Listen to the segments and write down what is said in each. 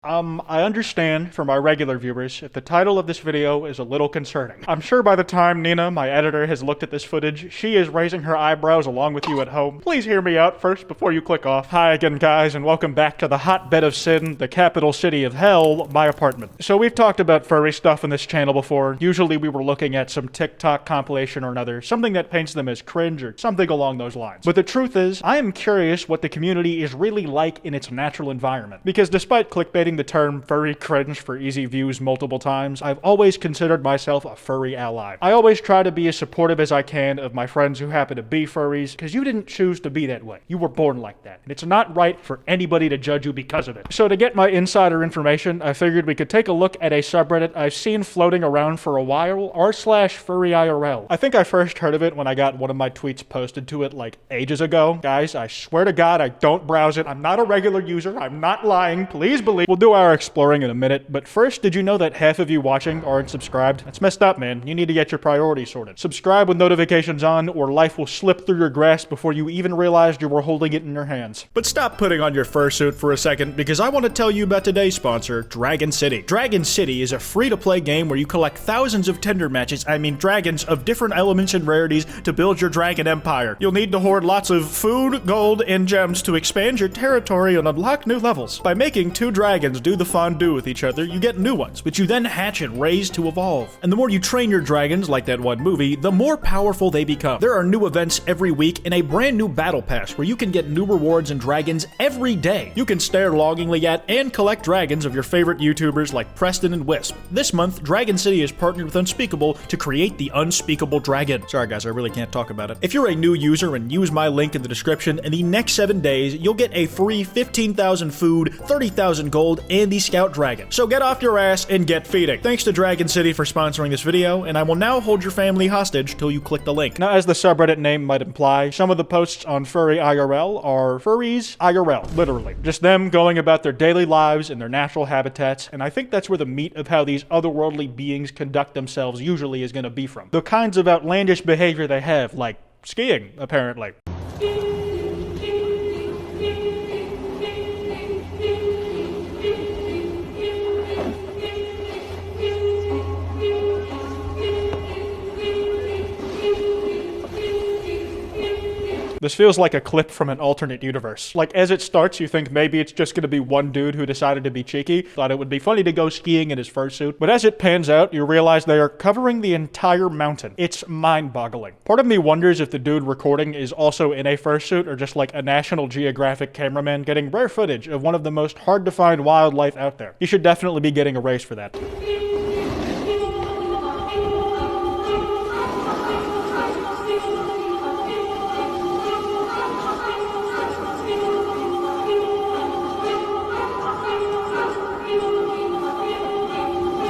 I understand for my regular viewers if the title of this video is a little concerning. I'm sure by the time Nina, my editor, has looked at this footage, she is raising her eyebrows along with you at home. Please hear me out first before you click off. Hi again, guys, and welcome back to the hotbed of sin, the capital city of hell, my apartment. So we've talked about furry stuff on this channel before. Usually we were looking at some TikTok compilation or another, something that paints them as cringe or something along those lines. But the truth is, I am curious what the community is really like in its natural environment. Because despite clickbaiting the term furry cringe for easy views multiple times, I've always considered myself a furry ally. I always try to be as supportive as I can of my friends who happen to be furries, because you didn't choose to be that way. You were born like that, and it's not right for anybody to judge you because of it. So to get my insider information, I figured we could take a look at a subreddit I've seen floating around for a while, r/furryirl. I think I first heard of it when I got one of my tweets posted to it like ages ago. Guys, I swear to God, I don't browse it. I'm not a regular user. I'm not lying. Please believe. We'll do our exploring in a minute, but first, did you know that half of you watching aren't subscribed? That's messed up, man. You need to get your priorities sorted. Subscribe with notifications on, or life will slip through your grasp before you even realized you were holding it in your hands. But stop putting on your fursuit for a second, because I want to tell you about today's sponsor, Dragon City. Dragon City is a free-to-play game where you collect thousands of dragons of different elements and rarities to build your dragon empire. You'll need to hoard lots of food, gold, and gems to expand your territory and unlock new levels. By making two dragons do the fondue with each other, you get new ones, which you then hatch and raise to evolve. And the more you train your dragons, like that one movie, the more powerful they become. There are new events every week and a brand new battle pass where you can get new rewards and dragons every day. You can stare longingly at and collect dragons of your favorite YouTubers like Preston and Wisp. This month, Dragon City has partnered with Unspeakable to create the Unspeakable Dragon. Sorry guys, I really can't talk about it. If you're a new user and use my link in the description, in the next 7 days, you'll get a free 15,000 food, 30,000 gold, and the Scout Dragon. So get off your ass and get feeding. Thanks to Dragon City for sponsoring this video, and I will now hold your family hostage till you click the link. Now, as the subreddit name might imply, some of the posts on Furry IRL are Furries IRL, literally. Just them going about their daily lives in their natural habitats, and I think that's where the meat of how these otherworldly beings conduct themselves usually is going to be from. The kinds of outlandish behavior they have, like skiing, apparently. This feels like a clip from an alternate universe. Like, as it starts, you think maybe it's just gonna be one dude who decided to be cheeky, thought it would be funny to go skiing in his fursuit, but as it pans out, you realize they are covering the entire mountain. It's mind-boggling. Part of me wonders if the dude recording is also in a fursuit, or just like a National Geographic cameraman getting rare footage of one of the most hard-to-find wildlife out there. You should definitely be getting a raise for that.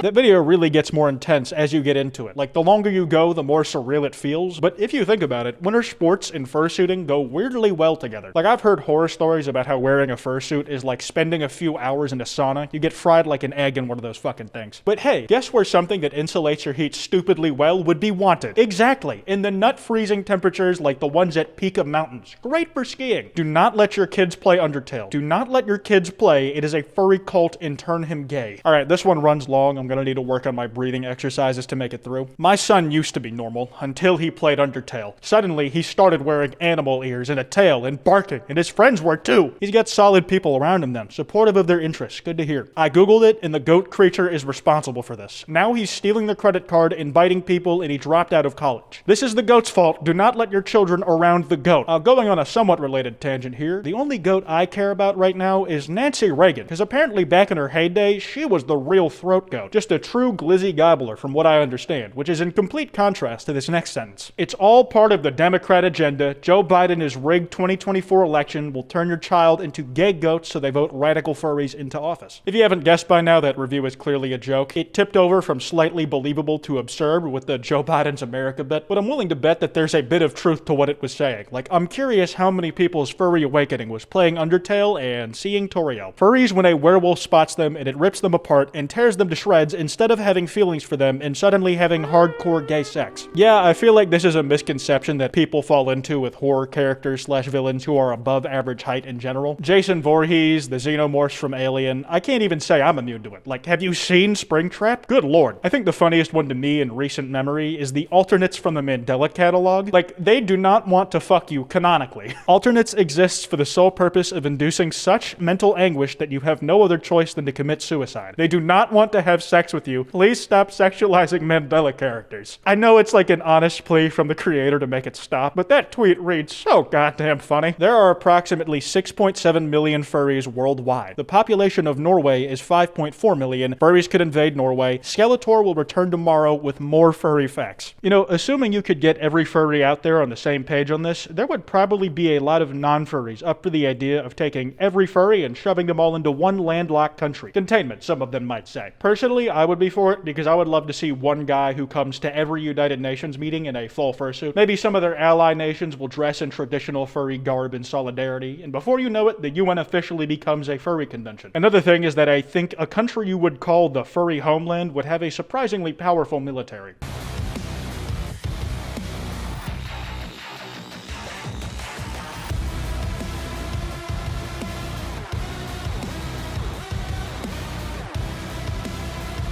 That video really gets more intense as you get into it. Like, the longer you go, the more surreal it feels. But if you think about it, winter sports and fursuiting go weirdly well together. Like, I've heard horror stories about how wearing a fursuit is like spending a few hours in a sauna. You get fried like an egg in one of those fucking things. But hey, guess where something that insulates your heat stupidly well would be wanted? Exactly, in the nut-freezing temperatures like the ones at peak of mountains. Great for skiing. Do not let your kids play Undertale. Do not let your kids play It Is a Furry Cult and Turn Him Gay. Alright, this one runs long. I'm gonna need to work on my breathing exercises to make it through. My son used to be normal until he played Undertale. Suddenly, he started wearing animal ears and a tail and barking, and his friends were too. He's got solid people around him then, supportive of their interests. Good to hear. I googled it, and the goat creature is responsible for this. Now he's stealing the credit card, inviting people, and he dropped out of college. This is the goat's fault. Do not let your children around the goat. Going on a somewhat related tangent here, the only goat I care about right now is Nancy Reagan, because apparently back in her heyday, she was the real throat goat. Just a true glizzy gobbler from what I understand, which is in complete contrast to this next sentence. It's all part of the Democrat agenda. Joe Biden is rigged 2024 election will turn your child into gay goats so they vote radical furries into office. If you haven't guessed by now, that review is clearly a joke. It tipped over from slightly believable to absurd with the Joe Biden's America bit, but I'm willing to bet that there's a bit of truth to what it was saying. Like, I'm curious how many people's furry awakening was playing Undertale and seeing Toriel. Furries when a werewolf spots them and it rips them apart and tears them to shreds towards instead of having feelings for them and suddenly having hardcore gay sex. Yeah, I feel like this is a misconception that people fall into with horror characters slash villains who are above average height in general. Jason Voorhees, the xenomorphs from Alien, I can't even say I'm immune to it. Like, have you seen Springtrap? Good lord. I think the funniest one to me in recent memory is the alternates from the Mandela catalog. Like, they do not want to fuck you canonically. Alternates exists for the sole purpose of inducing such mental anguish that you have no other choice than to commit suicide. They do not want to have sex with you. Please stop sexualizing Mandela characters. I know it's like an honest plea from the creator to make it stop, but that tweet reads so goddamn funny. There are approximately 6.7 million furries worldwide. The population of Norway is 5.4 million. Furries could invade Norway. Skeletor will return tomorrow with more furry facts. You know, assuming you could get every furry out there on the same page on this, there would probably be a lot of non-furries up for the idea of taking every furry and shoving them all into one landlocked country. Containment, some of them might say. Personally, I would be for it because I would love to see one guy who comes to every United Nations meeting in a full fursuit. Maybe some of their ally nations will dress in traditional furry garb in solidarity, and before you know it, the UN officially becomes a furry convention. Another thing is that I think a country you would call the furry homeland would have a surprisingly powerful military.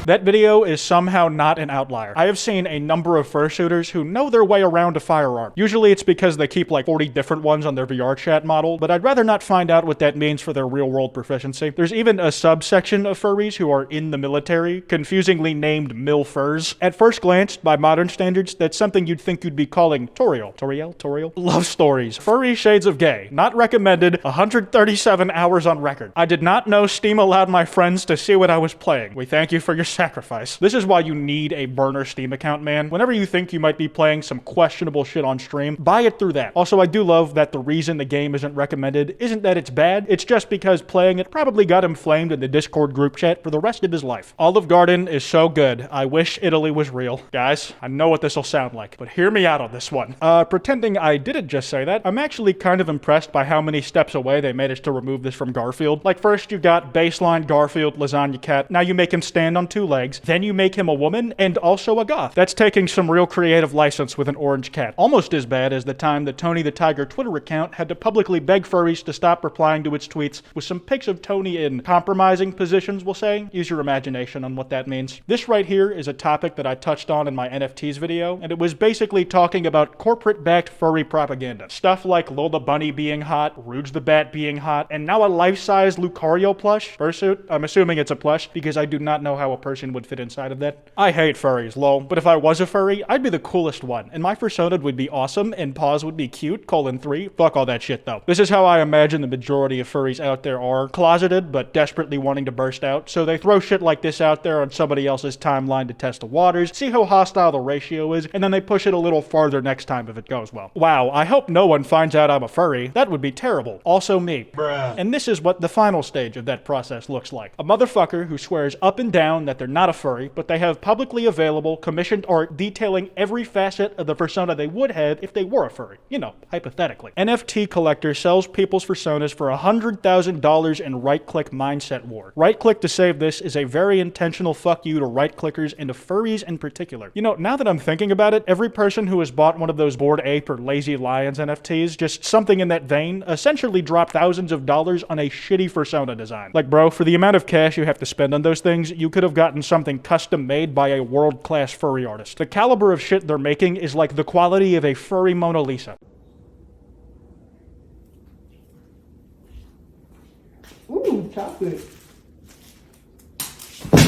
That video is somehow not an outlier. I have seen a number of fursuiters who know their way around a firearm. Usually it's because they keep like 40 different ones on their VR chat model, but I'd rather not find out what that means for their real-world proficiency. There's even a subsection of furries who are in the military, confusingly named MILFurs. At first glance, by modern standards, that's something you'd think you'd be calling Toriel? Love stories. Furry shades of gay. Not recommended. 137 hours on record. I did not know Steam allowed my friends to see what I was playing. We thank you for your sacrifice. This is why you need a burner Steam account, man. Whenever you think you might be playing some questionable shit on stream, buy it through that. Also, I do love that the reason the game isn't recommended isn't that it's bad, it's just because playing it probably got him flamed in the Discord group chat for the rest of his life. Olive Garden is so good. I wish Italy was real. Guys, I know what this will sound like, but hear me out on this one. Pretending I didn't just say that, I'm actually kind of impressed by how many steps away they managed to remove this from Garfield. Like, first you got baseline Garfield, lasagna cat, now you make him stand on two legs, then you make him a woman, and also a goth. That's taking some real creative license with an orange cat. Almost as bad as the time the Tony the Tiger Twitter account had to publicly beg furries to stop replying to its tweets with some pics of Tony in compromising positions, we'll say. Use your imagination on what that means. This right here is a topic that I touched on in my NFTs video, and it was basically talking about corporate-backed furry propaganda. Stuff like Lola Bunny being hot, Rouge the Bat being hot, and now a life-size Lucario plush, fursuit. I'm assuming it's a plush because I do not know how a person would fit inside of that. I hate furries, lol, but if I was a furry, I'd be the coolest one, and my persona would be awesome, and paws would be cute, :3. Fuck all that shit, though. This is how I imagine the majority of furries out there are. Closeted, but desperately wanting to burst out, so they throw shit like this out there on somebody else's timeline to test the waters, see how hostile the ratio is, and then they push it a little farther next time if it goes well. Wow, I hope no one finds out I'm a furry. That would be terrible. Also me. Bruh. And this is what the final stage of that process looks like. A motherfucker who swears up and down that they're not a furry, but they have publicly available commissioned art detailing every facet of the persona they would have if they were a furry. You know, hypothetically. NFT Collector sells people's personas for $100,000 in right-click mindset war. Right-click to save this is a very intentional fuck you to right-clickers and to furries in particular. You know, now that I'm thinking about it, every person who has bought one of those Bored Ape or Lazy Lions NFTs, just something in that vein, essentially dropped thousands of dollars on a shitty persona design. Like, bro, for the amount of cash you have to spend on those things, you could have gotten something custom made by a world-class furry artist. The caliber of shit they're making is like the quality of a furry Mona Lisa. Ooh, chocolate.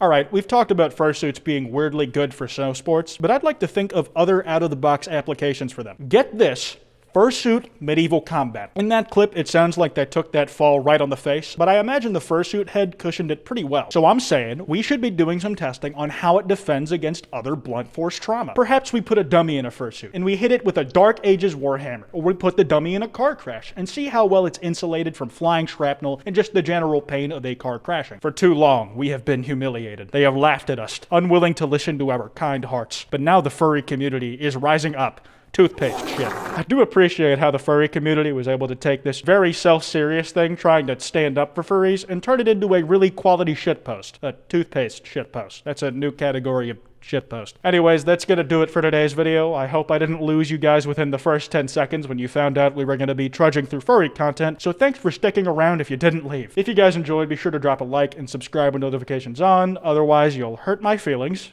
Alright, we've talked about fursuits being weirdly good for snow sports, but I'd like to think of other out-of-the-box applications for them. Get this. Fursuit medieval combat. In that clip, it sounds like they took that fall right on the face, but I imagine the fursuit head cushioned it pretty well. So I'm saying we should be doing some testing on how it defends against other blunt force trauma. Perhaps we put a dummy in a fursuit, and we hit it with a Dark Ages Warhammer, or we put the dummy in a car crash, and see how well it's insulated from flying shrapnel and just the general pain of a car crashing. For too long, we have been humiliated. They have laughed at us, unwilling to listen to our kind hearts. But now the furry community is rising up toothpaste shit. I do appreciate how the furry community was able to take this very self-serious thing trying to stand up for furries and turn it into a really quality shitpost. A toothpaste shitpost. That's a new category of shitpost. Anyways, that's gonna do it for today's video. I hope I didn't lose you guys within the first 10 seconds when you found out we were gonna be trudging through furry content, so thanks for sticking around if you didn't leave. If you guys enjoyed, be sure to drop a like and subscribe with notifications on, otherwise you'll hurt my feelings.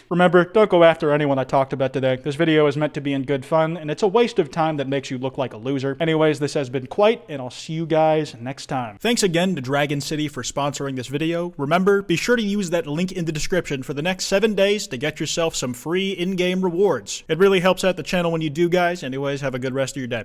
Remember, don't go after anyone I talked about today. This video is meant to be in good fun, and it's a waste of time that makes you look like a loser. Anyways, this has been Kwite, and I'll see you guys next time. Thanks again to Dragon City for sponsoring this video. Remember, be sure to use that link in the description for the next 7 days to get yourself some free in-game rewards. It really helps out the channel when you do, guys. Anyways, have a good rest of your day.